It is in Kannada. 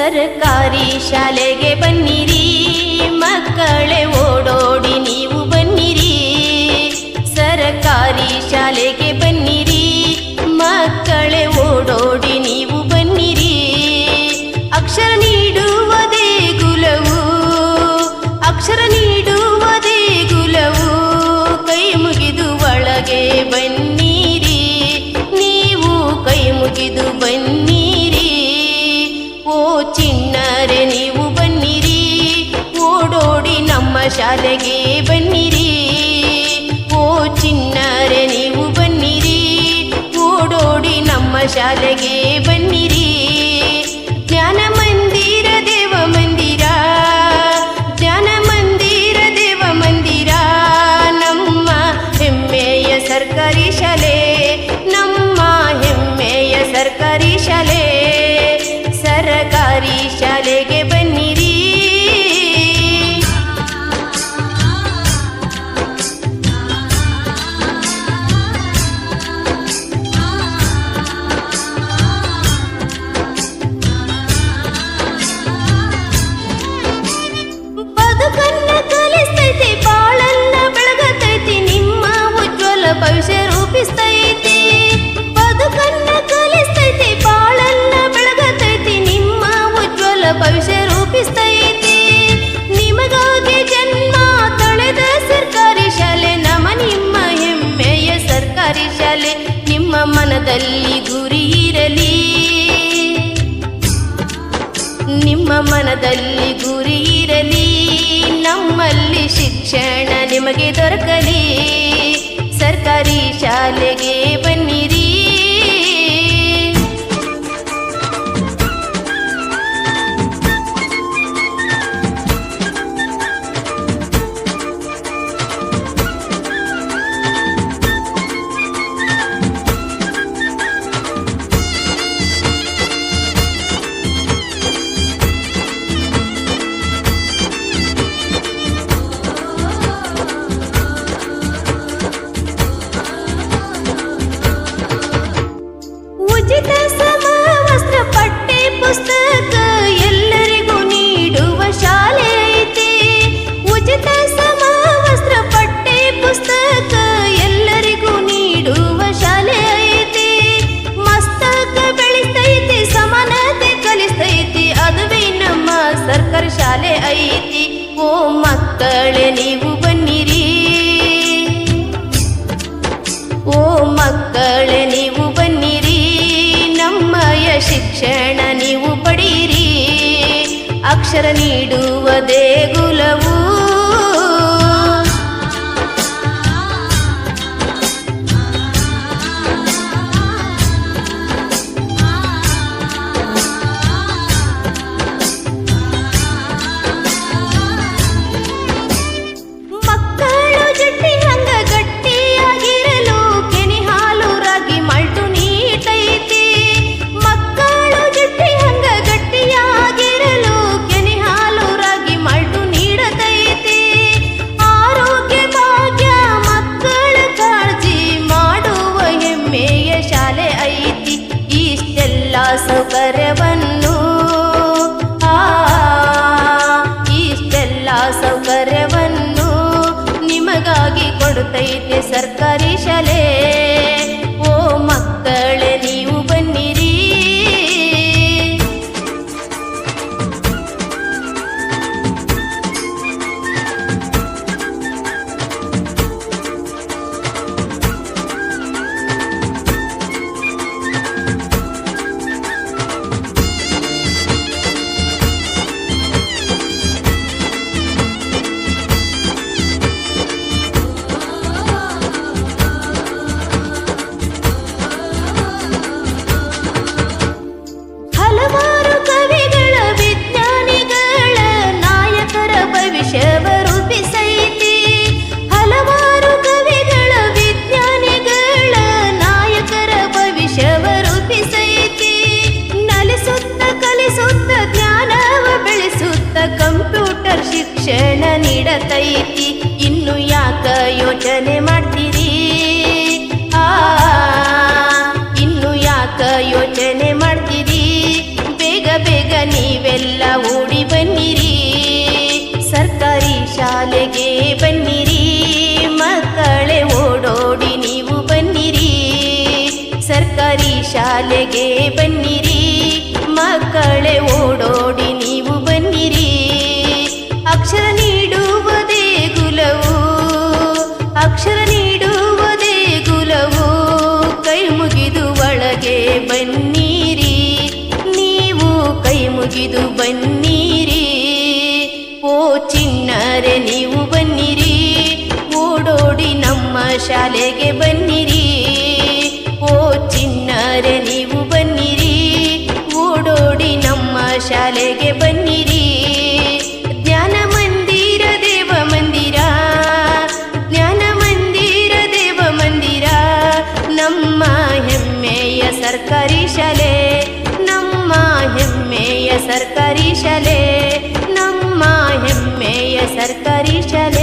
ಸರ್ಕಾರಿ ಶಾಲೆಗೆ ಬನ್ನಿರಿ ಮಕ್ಕಳೇ ಓಡೋಡಿ ನೀವು ಬನ್ನಿರಿ. ಸರ್ಕಾರಿ ಶಾಲೆಗೆ ಬನ್ನಿರಿ ಮಕ್ಕಳೇ ಓಡೋಡಿ ನೀವು ಬನ್ನಿರಿ. ಅಕ್ಷರ ನೀಡುವ ದೇಗುಲವು, ಅಕ್ಷರ ನೀಡುವ ದೇಗುಲವು, ಕೈ ಮುಗಿದು ಒಳಗೆ ಬನ್ನಿರಿ, ನೀವು ಕೈ ಮುಗಿದು ಬನ್ನಿರಿ. ಓ ಚಿಣ್ಣರೆ ನೀವು ಬನ್ನಿರಿ, ಓಡೋಡಿ ನಮ್ಮ ಶಾಲೆಗೆ ಬನ್ನಿರಿ. ಓ ಚಿಣ್ಣರೆ ನೀವು ಬನ್ನಿರಿ, ಓಡೋಡಿ ನಮ್ಮ ಶಾಲೆಗೆ ಬನ್ನಿರಿ. ಜ್ಞಾನ ಮಂದಿರ ದೇವ ಮಂದಿರ, ಜ್ಞಾನ ಮಂದಿರ ದೇವ ಮಂದಿರ, ನಮ್ಮ ಹೆಮ್ಮೆಯ ಸರ್ಕಾರಿ ಶಾಲೆ, ನಮ್ಮ ಹೆಮ್ಮೆಯ ಸರ್ಕಾರಿ ಶಾಲೆ. ಸರ್ಕಾರಿ ಶಾಲೆಗೆ ಬನ್ನಿರಿ. ಬದುಕನ್ನ ಕಲಿಸ್ತೈತಿ, ಬಾಳನ್ನ ಬೆಳಗತೈತಿ, ನಿಮ್ಮ ಉಜ್ವಲ ಭವಿಷ್ಯ ರೂಪಿಸ್ತೈತಿ. ಬದುಕನ್ನ ಕಲಿಸ್ತೈತಿ, ಬಾಳನ್ನ ಬೆಳಗತೈತಿ, ನಿಮ್ಮ ಉಜ್ವಲ ಭವಿಷ್ಯ ರೂಪಿಸ್ತೈತಿ. ನಿಮಗಾಗಿ ಜನ್ಮ ತೊಳೆದ ಸರ್ಕಾರಿ ಶಾಲೆ, ನಮ್ಮ ನಿಮ್ಮ ಹೆಮ್ಮೆಯ ಸರ್ಕಾರಿ ಶಾಲೆ. ನಿಮ್ಮ ಮನದಲ್ಲಿ ಗುರಿ ಇರಲಿ, ನಿಮ್ಮ ಮನದಲ್ಲಿ ಗುರಿ ಇರಲಿ, ನಮ್ಮಲ್ಲಿ ಶಿಕ್ಷಣ ನಿಮಗೆ ದೊರಕಲಿ. ಸರ್ಕಾರಿ ಶಾಲೆಗೆ ಬನ್ನಿರಿ. ಉಚಿತ ಸಮವಸ್ತ್ರ ಪಠ್ಯ ಪುಸ್ತಕ ಎಲ್ಲರಿಗೂ ನೀಡುವ ಶಾಲೆ ಐತಿ. ಉಚಿತ ಸಮವಸ್ತ್ರ ಪಠ್ಯ ಪುಸ್ತಕ ಎಲ್ಲರಿಗೂ ನೀಡುವ ಶಾಲೆ ಐತಿ. ಮಸ್ತಕ ಬೆಳೆಸ್ತೈತಿ, ಸಮಾನತೆ ಕಲಿಸ್ತೈತಿ, ಅದುವೇ ನಮ್ಮ ಸರ್ಕಾರಿ ಶಾಲೆ ಐತಿ. ಓ ಮಕ್ಕಳೇ ನೀವು ಬನ್ನಿರಿ, ಓ ಮಕ್ಕಳೇ ನೀವು ಬನ್ನಿರಿ, ನಮ್ಮಯ ಶಿಕ್ಷಣ ನೀವು ಪಡೀರಿ. ಅಕ್ಷರ ನೀಡುವ ದೇಗುಲವು, ಮಕ್ಕಳು ಜಟ್ಟಿ ಹಂಗ ಗಟ್ಟಿಯಾಗಿರಲು ಕೆನೆ ಹಾಲು ರಾಗಿ ಮಲ್ಟು ನೀಟೈತಿ. ಮಕ್ಕಳು ಜಟ್ಟಿ ಹಂಗ ಗಟ್ಟಿಯಾಗಿರಲು ಕೆನೆ ಹಾಲು ರಾಗಿ ಮಲ್ಟು ನೀಡತೈತಿ. ಆರೋಗ್ಯ ಭಾಗ್ಯ ಮಕ್ಕಳ ಕಾಳಜಿ ಮಾಡುವ ಹೆಮ್ಮೆಯ ಶಾಲೆ ಐತಿ. ಇಷ್ಟೆಲ್ಲ ಸೌಕರ್ಯವನ್ನು, ಇಷ್ಟೆಲ್ಲ ಸೌಕರ್ಯವನ್ನು ನಿಮಗಾಗಿ ಕೊಡುತ್ತೈತೆ ಸರ್ಕಾರಿ ಶಾಲೆ. ಓ ಮಕ್ಕಳೇ ನೀವು ಬನ್ನಿರಿ. ಹಲವಾರು ಕವಿಗಳ ವಿಜ್ಞಾನಿಗಳ ನಾಯಕರ ಭವಿಷ್ಯವ ರೂಪಿಸೈತಿ. ಹಲವಾರು ಕವಿಗಳ ವಿಜ್ಞಾನಿಗಳ ನಾಯಕರ ಭವಿಷ್ಯವ ರೂಪಿಸೈತಿ. ನಲಿಸುತ್ತ ಕಲಿಸುತ್ತ ಜ್ಞಾನವ ಬೆಳೆಸುತ್ತ ಕಂಪ್ಯೂಟರ್ ಶಿಕ್ಷಣ ನೀಡತೈತಿ. ಇನ್ನು ಯಾಕ ಯೋಚನೆ ಮಾಡ್ತೀರಿ, ಇನ್ನು ಯಾಕ ಯೋಚನೆ ಮಾಡ್ತೀರಿ, ಬೇಗ ಬೇಗ ನೀವೆಲ್ಲ ಶಾಲೆಗೆ ಬನ್ನಿರಿ, ಮಕ್ಕಳೇ ಓಡೋಡಿ ನೀವು ಬನ್ನಿರಿ. ಅಕ್ಷರ ನೀಡುವ ದೇಗುಲವು, ಅಕ್ಷರ ನೀಡುವ ದೇಗುಲವು, ಕೈ ಮುಗಿದು ಒಳಗೆ ಬನ್ನಿರಿ, ನೀವು ಕೈ ಮುಗಿದು ಬನ್ನಿರಿ. ಓ ಚಿಣ್ಣರೆ ನೀವು ಬನ್ನಿರಿ, ಓಡೋಡಿ ನಮ್ಮ ಶಾಲೆಗೆ ಬನ್ನಿರಿ. ಓ ಚಿಣ್ಣರೆ ನೀವು ಬನ್ನಿರಿ, ಓಡೋಡಿ ನಮ್ಮ ಶಾಲೆಗೆ ಬನ್ನಿರಿ. ಜ್ಞಾನ ಮಂದಿರ ದೇವ ಮಂದಿರ, ಜ್ಞಾನ ಮಂದಿರ ದೇವ ಮಂದಿರ, ನಮ್ಮ ಹೆಮ್ಮೆಯ ಸರ್ಕಾರಿ ಶಾಲೆ, ನಮ್ಮ ಹೆಮ್ಮೆಯ ಸರ್ಕಾರಿ ಶಾಲೆ, ನಮ್ಮ ಹೆಮ್ಮೆಯ ಸರ್ಕಾರಿ ಶಾಲೆ.